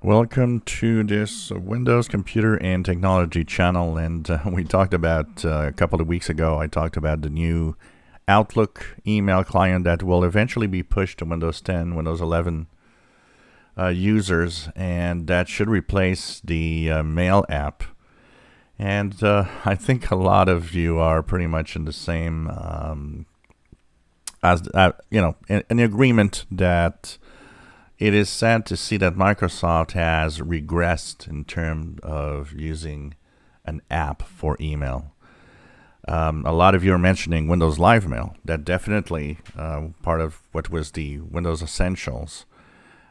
Welcome to this Windows Computer and Technology channel. And we talked about a couple of weeks ago, I talked about the new Outlook email client that will eventually be pushed to Windows 10, Windows 11 users, and that should replace the Mail app. And I think a lot of you are pretty much in the same, in agreement that it is sad to see that Microsoft has regressed in terms of using an app for email. A lot of you are mentioning Windows Live Mail. That definitely part of what was the Windows Essentials.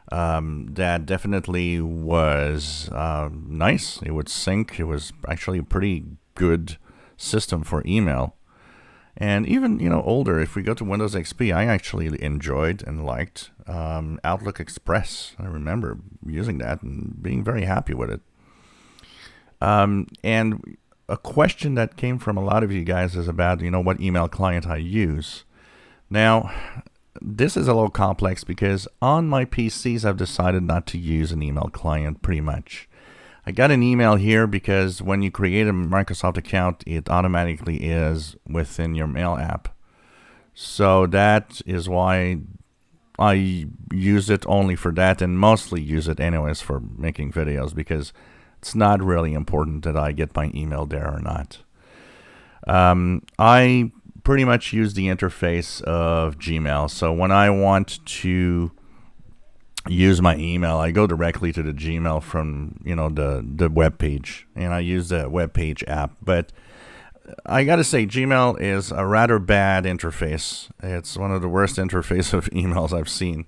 That definitely was nice. It would sync. It was actually a pretty good system for email. And even, older, if we go to Windows XP, I actually enjoyed and liked Outlook Express. I remember using that and being very happy with it. And a question that came from a lot of you guys is about, what email client I use. Now, this is a little complex because on my PCs, I've decided not to use an email client pretty much. I got an email here because when you create a Microsoft account, it automatically is within your Mail app. So that is why I use it only for that, and mostly use it anyways for making videos, because it's not really important that I get my email there or not. I pretty much use the interface of Gmail. So when I want to use my email, I go directly to the Gmail from the web page, and I use the web page app. But I gotta say, Gmail is a rather bad interface. It's one of the worst interface of emails I've seen.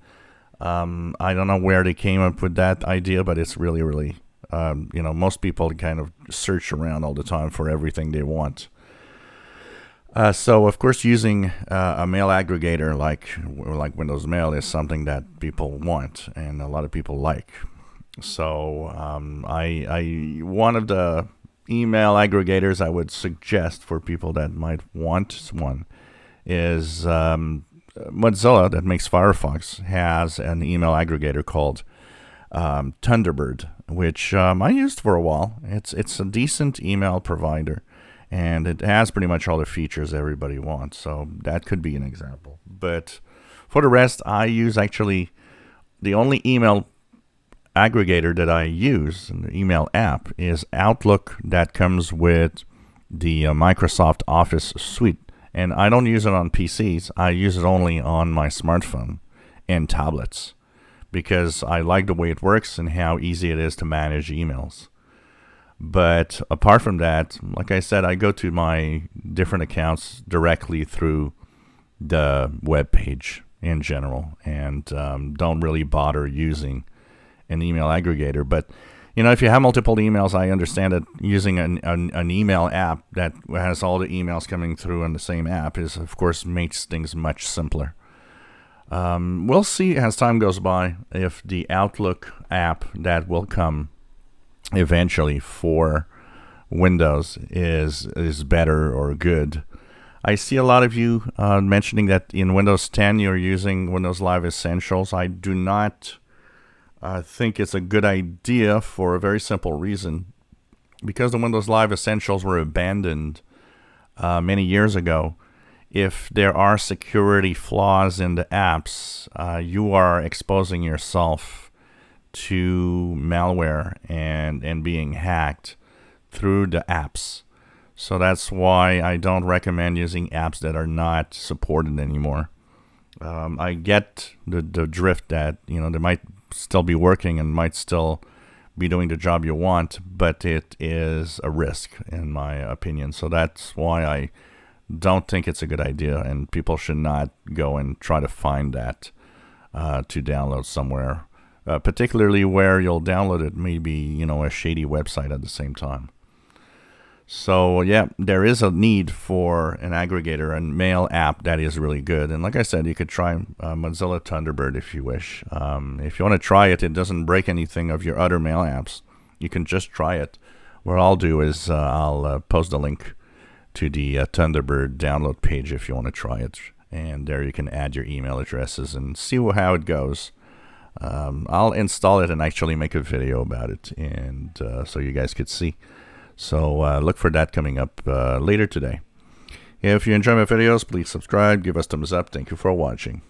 I don't know where they came up with that idea, but it's really most people kind of search around all the time for everything they want. So, of course, using a mail aggregator like Windows Mail is something that people want and a lot of people like. So, one of the email aggregators I would suggest for people that might want one is Mozilla, that makes Firefox, has an email aggregator called Thunderbird, which I used for a while. It's a decent email provider. And it has pretty much all the features everybody wants. So that could be an example. But for the rest, I use actually the only email aggregator that I use in the email app is Outlook, that comes with the Microsoft Office suite. And I don't use it on PCs. I use it only on my smartphone and tablets because I like the way it works and how easy it is to manage emails. But apart from that, like I said, I go to my different accounts directly through the web page in general, and don't really bother using an email aggregator. But if you have multiple emails, I understand that using an email app that has all the emails coming through on the same app is, of course, makes things much simpler. We'll see as time goes by if the Outlook app that will come eventually for Windows is better or good. I see a lot of you mentioning that in Windows 10 you're using Windows Live Essentials. I do not think it's a good idea for a very simple reason. Because the Windows Live Essentials were abandoned many years ago, if there are security flaws in the apps, you are exposing yourself to malware and being hacked through the apps. So that's why I don't recommend using apps that are not supported anymore. I get the drift that they might still be working and might still be doing the job you want, but it is a risk in my opinion. So that's why I don't think it's a good idea, and people should not go and try to find that to download somewhere. Particularly where you'll download it, maybe a shady website at the same time. So yeah, there is a need for an aggregator and mail app that is really good. And like I said, you could try Mozilla Thunderbird if you wish. If you want to try it, it doesn't break anything of your other mail apps. You can just try it. What I'll do is I'll post a link to the Thunderbird download page if you want to try it. And there you can add your email addresses and see how it goes. I'll install it and actually make a video about it, and so you guys could see. So look for that coming up later today. If you enjoy my videos, please subscribe, give us thumbs up. Thank you for watching.